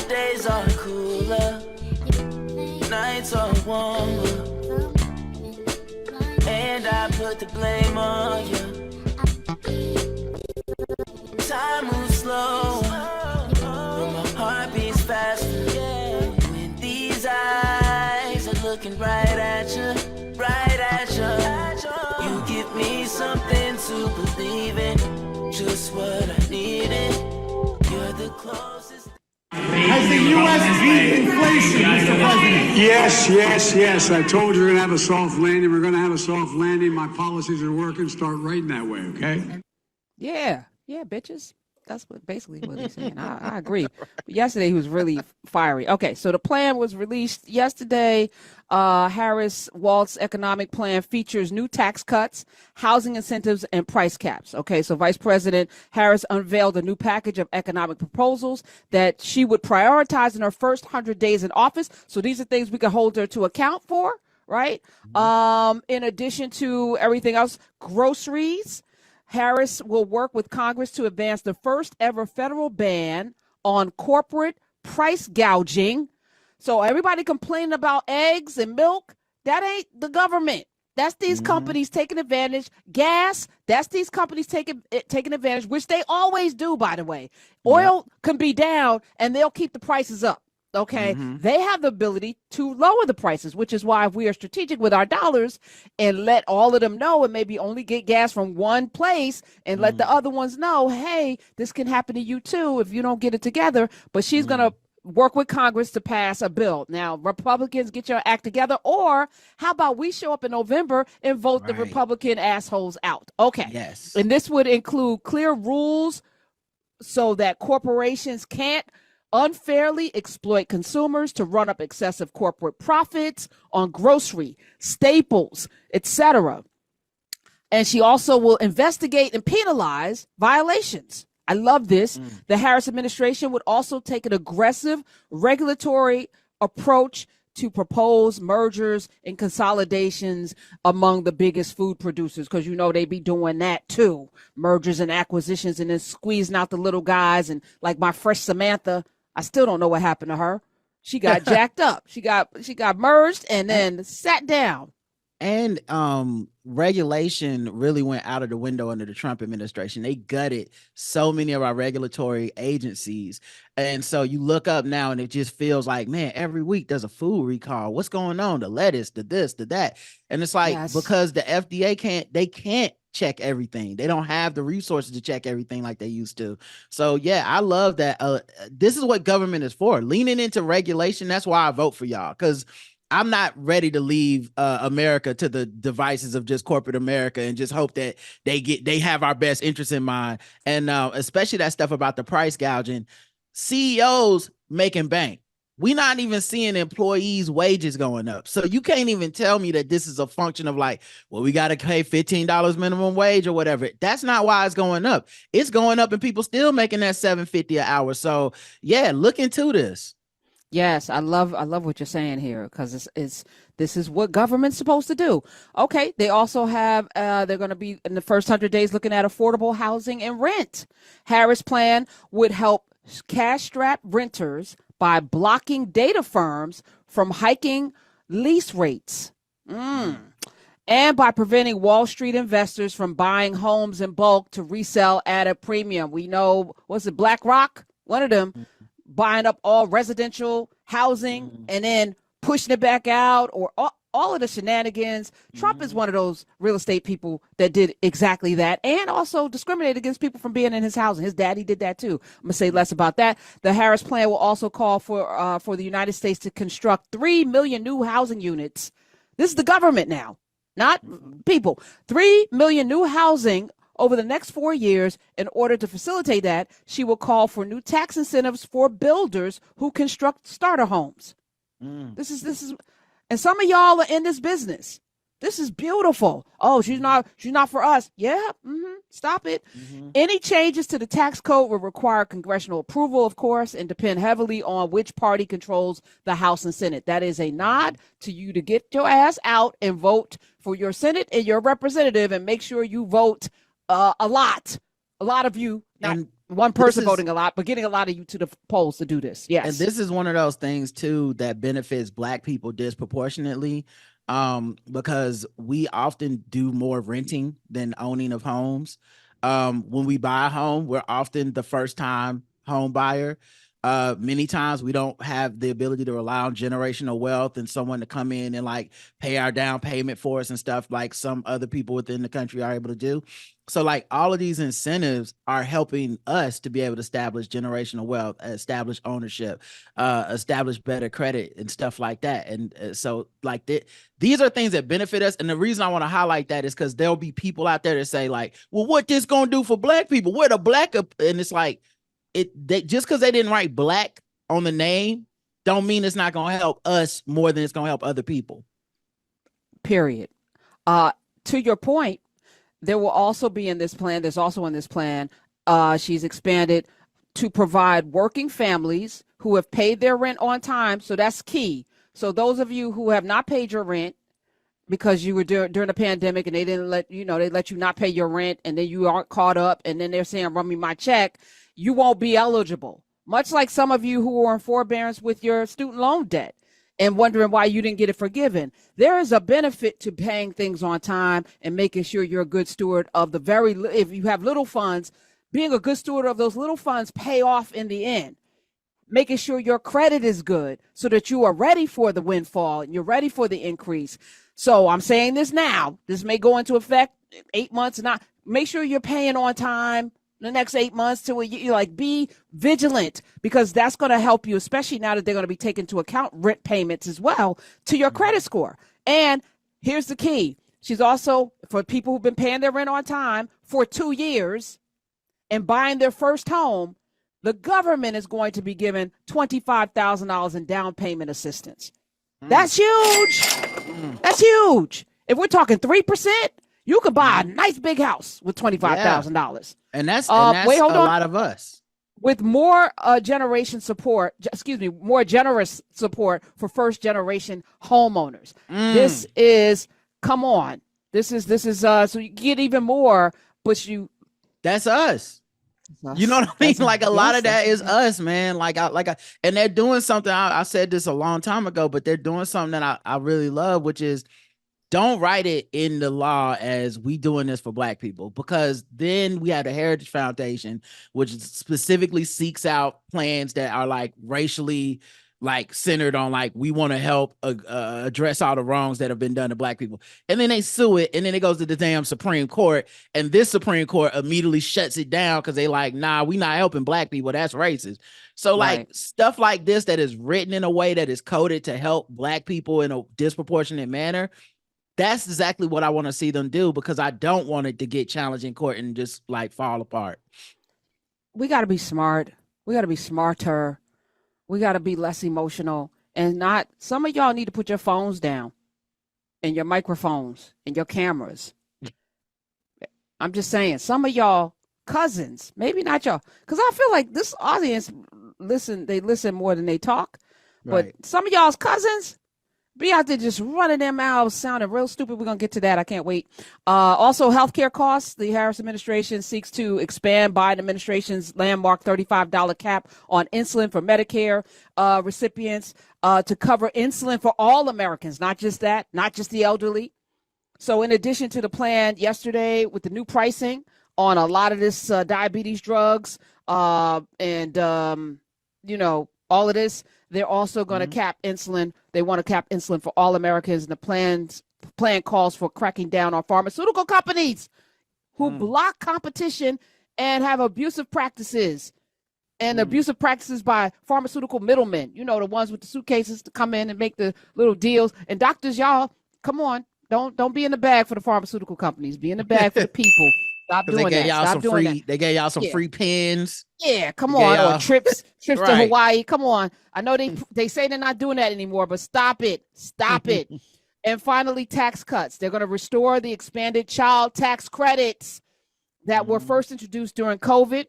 days are cooler, nights are warmer, and I put the blame on you. Time moves slow, but my heart beats faster. When these eyes are looking right at you, right at you. You give me something to believe in, just what I needed. You're the closest. Has the U.S. beat inflation, Mr. President? Yes. I told you we're going to have a soft landing. We're going to have a soft landing. My policies are working. Start writing that way, okay? Yeah, bitches. That's basically what he's saying. I agree. But yesterday he was really fiery. Okay, so the plan was released yesterday. Harris Walz economic plan features new tax cuts, housing incentives, and price caps. Okay, so Vice President Harris unveiled a new package of economic proposals that she would prioritize in her first 100 days in office. So these are things we can hold her to account for, right? In addition to everything else, groceries. Harris will work with Congress to advance the first ever federal ban on corporate price gouging. So everybody complaining about eggs and milk, that ain't the government. That's these companies taking advantage. Gas, that's these companies taking advantage, which they always do, by the way. Oil can be down and they'll keep the prices up. Okay, they have the ability to lower the prices, which is why we are strategic with our dollars and let all of them know and maybe only get gas from one place and let the other ones know, hey, this can happen to you too if you don't get it together. But she's going to work with Congress to pass a bill. Now, Republicans, get your act together. Or how about we show up in November and vote the Republican assholes out? Okay. Yes. And this would include clear rules so that corporations can't unfairly exploit consumers to run up excessive corporate profits on grocery, staples, etc. And she also will investigate and penalize violations. I love this. The Harris administration would also take an aggressive regulatory approach to propose mergers and consolidations among the biggest food producers, because they be doing that too. Mergers and acquisitions, and then squeezing out the little guys. And like my fresh Samantha, I still don't know what happened to her. She got jacked up. She got merged and then sat down. And regulation really went out of the window under the Trump administration. They gutted so many of our regulatory agencies. And so you look up now and it just feels like, man, every week there's a food recall. What's going on? The lettuce, the this, the that. And it's like, because the FDA can't check everything. They don't have the resources to check everything like they used to. So yeah, I love that. This is what government is for. Leaning into regulation. That's why I vote for y'all, because I'm not ready to leave America to the devices of just corporate America and just hope that they have our best interests in mind. And especially that stuff about the price gouging. CEOs making bank. We're not even seeing employees' wages going up. So you can't even tell me that this is a function of like, well, we got to pay $15 minimum wage or whatever. That's not why it's going up. It's going up and people still making that $7.50 an hour. So yeah, look into this. Yes, I love what you're saying here, because this is what government's supposed to do. Okay, they also have they're going to be in the first 100 days looking at affordable housing and rent. Harris' plan would help cash-strapped renters by blocking data firms from hiking lease rates. And by preventing Wall Street investors from buying homes in bulk to resell at a premium. We know, was it BlackRock? One of them buying up all residential housing and then pushing it back out, or all of the shenanigans. Trump is one of those real estate people that did exactly that, and also discriminated against people from being in his housing. His daddy did that too. I'm gonna say less about that. The Harris plan will also call for the United States to construct 3 million new housing units. This is the government now, not people. 3 million new housing over the next 4 years. In order to facilitate that, she will call for new tax incentives for builders who construct starter homes. This is, and some of y'all are in this business. This is beautiful. Oh, she's not for us. Yeah. Stop it. Any changes to the tax code will require congressional approval, of course, and depend heavily on which party controls the House and Senate. That is a nod to you to get your ass out and vote for your Senate and your representative, and make sure you vote a lot of you. one person voting a lot, but getting a lot of you to the polls to do this. Yes. And this is one of those things too that benefits Black people disproportionately, because we often do more renting than owning of homes. When we buy a home, we're often the first time home buyer. Many times we don't have the ability to rely on generational wealth and someone to come in and like pay our down payment for us and stuff like some other people within the country are able to do. So like all of these incentives are helping us to be able to establish generational wealth, establish ownership, establish better credit and stuff like that. And so like these are things that benefit us. And the reason I want to highlight that is because there'll be people out there that say like, well, what this gonna do for Black people? We're the Black, and it's like, just because they didn't write Black on the name don't mean it's not going to help us more than it's going to help other people. Period. To your point, there will also be in this plan, there's also in this plan, she's expanded to provide working families who have paid their rent on time. So that's key. So those of you who have not paid your rent because you were during the pandemic and they didn't let they let you not pay your rent, and then you aren't caught up, and then they're saying, run me my check, you won't be eligible. Much like some of you who are in forbearance with your student loan debt and wondering why you didn't get it forgiven. There is a benefit to paying things on time and making sure you're a good steward of if you have little funds, being a good steward of those little funds pay off in the end. Making sure your credit is good so that you are ready for the windfall and you're ready for the increase. So I'm saying this now. This may go into effect 8 months. Make sure you're paying on time the next 8 months to you, like, be vigilant, because that's going to help you, especially now that they're going to be taking into account rent payments as well to your credit score. And here's the key. She's also, for people who've been paying their rent on time for 2 years and buying their first home, the government is going to be giving $25,000 in down payment assistance. That's huge. That's huge. If we're talking 3%, you could buy a nice big house with $25,000. And that's wait, hold on. Lot of us. With more more generous support for first generation homeowners. This is, come on. This is so you get even more, but that's us. You know what I mean? Like a lot of that is us, man. And they're doing something. I said this a long time ago, but they're doing something that I really love, which is, don't write it in the law as we doing this for Black people, because then we have the Heritage Foundation, which specifically seeks out plans that are like racially like centered on like, we want to help address all the wrongs that have been done to Black people. And then they sue it. And then it goes to the damn Supreme Court. And this Supreme Court immediately shuts it down because they like, nah, we not helping Black people. That's racist. So like stuff like this that is written in a way that is coded to help Black people in a disproportionate manner, that's exactly what I want to see them do, because I don't want it to get challenged in court and just like fall apart. We got to be smart. We got to be smarter. We got to be less emotional, and not, some of y'all need to put your phones down and your microphones and your cameras. I'm just saying, some of y'all cousins, maybe not y'all, because I feel like this audience they listen more than they talk. Right. But some of y'all's cousins be out there just running their mouths, sounding real stupid. We're going to get to that. I can't wait. Also, healthcare costs. The Harris administration seeks to expand Biden administration's landmark $35 cap on insulin for Medicare recipients to cover insulin for all Americans, not just the elderly. So in addition to the plan yesterday with the new pricing on a lot of this diabetes drugs and all of this, they're also going to cap insulin. They want to cap insulin for all Americans. And the plan calls for cracking down on pharmaceutical companies who block competition and have abusive practices. And abusive practices by pharmaceutical middlemen. You know, the ones with the suitcases to come in and make the little deals. And doctors, y'all, come on. Don't be in the bag for the pharmaceutical companies. Be in the bag for the people. Stop doing that. Stop doing that. They gave y'all some free pens. Yeah, come on. Or trips to Hawaii. Come on. I know they say they're not doing that anymore, but stop it. Stop it. And finally, tax cuts. They're going to restore the expanded child tax credits that were first introduced during COVID.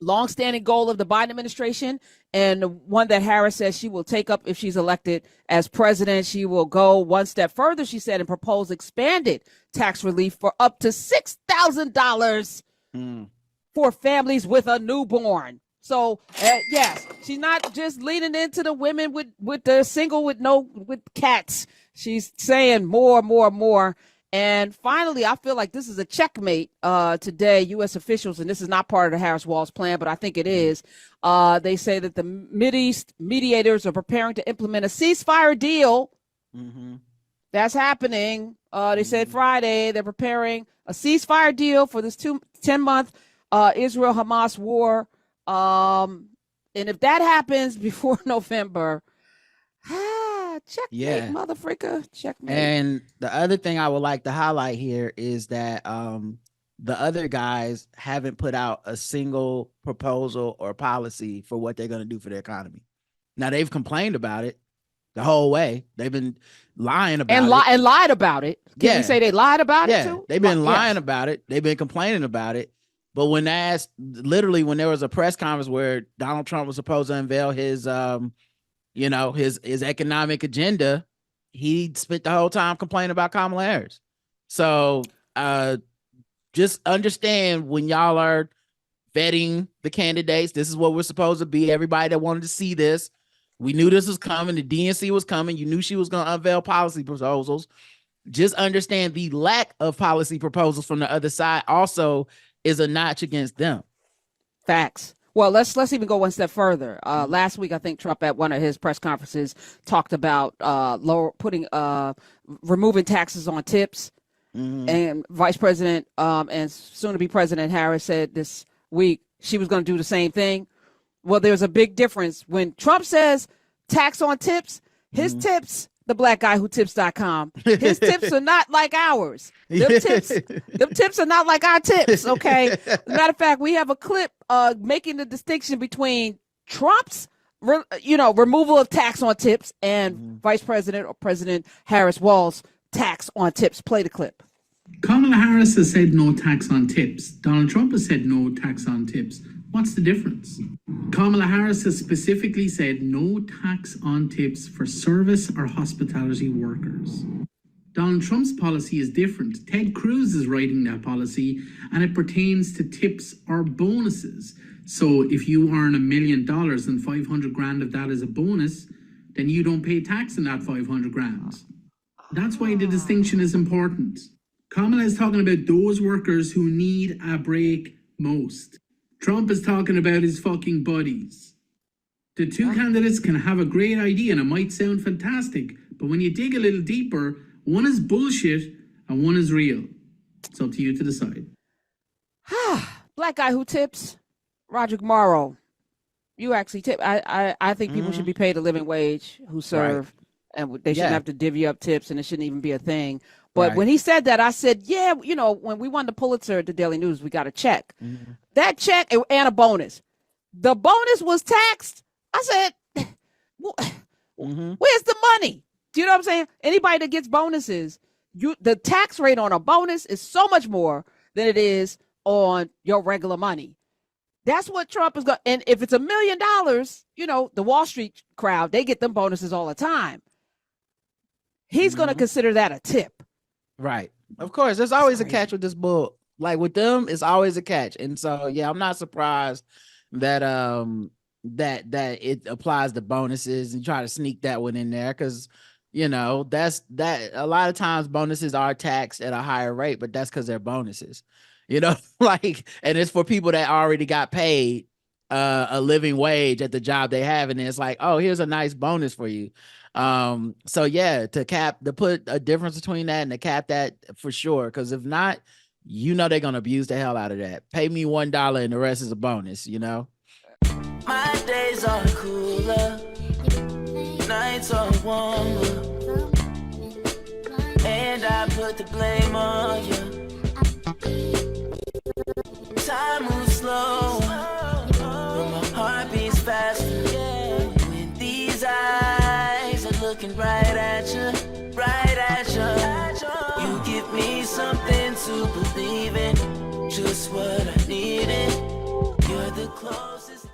Longstanding goal of the Biden administration, and one that Harris says she will take up if she's elected as president. She will go one step further, she said, and propose expanded tax relief for up to $6,000 for families with a newborn. So yes, she's not just leaning into the women with the single with cats. She's saying more. And finally, I feel like this is a checkmate today. U.S. officials, and this is not part of the Harris-Walz plan, but I think it is. They say that the Mideast mediators are preparing to implement a ceasefire deal. Mm-hmm. That's happening. They said Friday they're preparing a ceasefire deal for this 10-month Israel-Hamas war. And if that happens before November, checkmate, motherfucker, checkmate. And the other thing I would like to highlight here is that the other guys haven't put out a single proposal or policy for what they're going to do for the economy. Now, they've complained about it the whole way. They've been lying about it. And lied about it. Can we say they lied about it too? They've been lying about it. They've been complaining about it. But when asked, literally, when there was a press conference where Donald Trump was supposed to unveil his, his economic agenda, he spent the whole time complaining about Kamala Harris. So just understand when y'all are vetting the candidates, this is what we're supposed to be. Everybody that wanted to see this, we knew this was coming. The DNC was coming. You knew she was going to unveil policy proposals. Just understand the lack of policy proposals from the other side also is a notch against them. Facts. Well, let's even go one step further. Last week, I think Trump at one of his press conferences talked about removing taxes on tips. Mm-hmm. And Vice President and soon-to-be President Harris said this week she was going to do the same thing. Well, there's a big difference. When Trump says tax on tips, his tips, the black guy who tips.com, his tips are not like ours. Them tips are not like our tips, okay? As a matter of fact, we have a clip making the distinction between Trump's removal of tax on tips and Vice President or President Harris-Walz tax on tips. Play the clip. Kamala Harris has said no tax on tips. Donald Trump has said no tax on tips. What's the difference? Kamala Harris has specifically said no tax on tips for service or hospitality workers. Donald Trump's policy is different. Ted Cruz is writing that policy, and it pertains to tips or bonuses. So if you earn $1 million and 500 grand of that is a bonus, then you don't pay tax on that 500 grand. That's why the distinction is important. Kamala is talking about those workers who need a break most. Trump is talking about his fucking buddies. The two candidates can have a great idea and it might sound fantastic, but when you dig a little deeper, one is bullshit and one is real. It's up to you to decide. Black guy who tips, Roderick Morrow. You actually tip. I think people should be paid a living wage who serve, and they shouldn't have to divvy up tips, and it shouldn't even be a thing. But when he said that, I said, yeah, when we won the Pulitzer at the Daily News, we got a check. Mm-hmm. That check and a bonus. The bonus was taxed. I said, where's the money? Do you know what I'm saying? Anybody that gets bonuses, the tax rate on a bonus is so much more than it is on your regular money. That's what Trump is going. And if it's $1 million, the Wall Street crowd, they get them bonuses all the time. He's going to consider that a tip. Right. Of course, there's always a catch with this bull. Like with them, it's always a catch. And so, yeah, I'm not surprised that that it applies to bonuses and try to sneak that one in there because, that's a lot of times bonuses are taxed at a higher rate, but that's because they're bonuses, and it's for people that already got paid a living wage at the job they have. And it's like, oh, here's a nice bonus for you. So yeah, to put a difference between that and to cap that for sure. Cause if not, they're going to abuse the hell out of that. Pay me $1 and the rest is a bonus, My days are cooler, nights are warmer, and I put the blame on you. Time moves slow, but my heart beats faster. When these eyes are looking right at you, you give me something to believe in, just what I needed. You're the closest.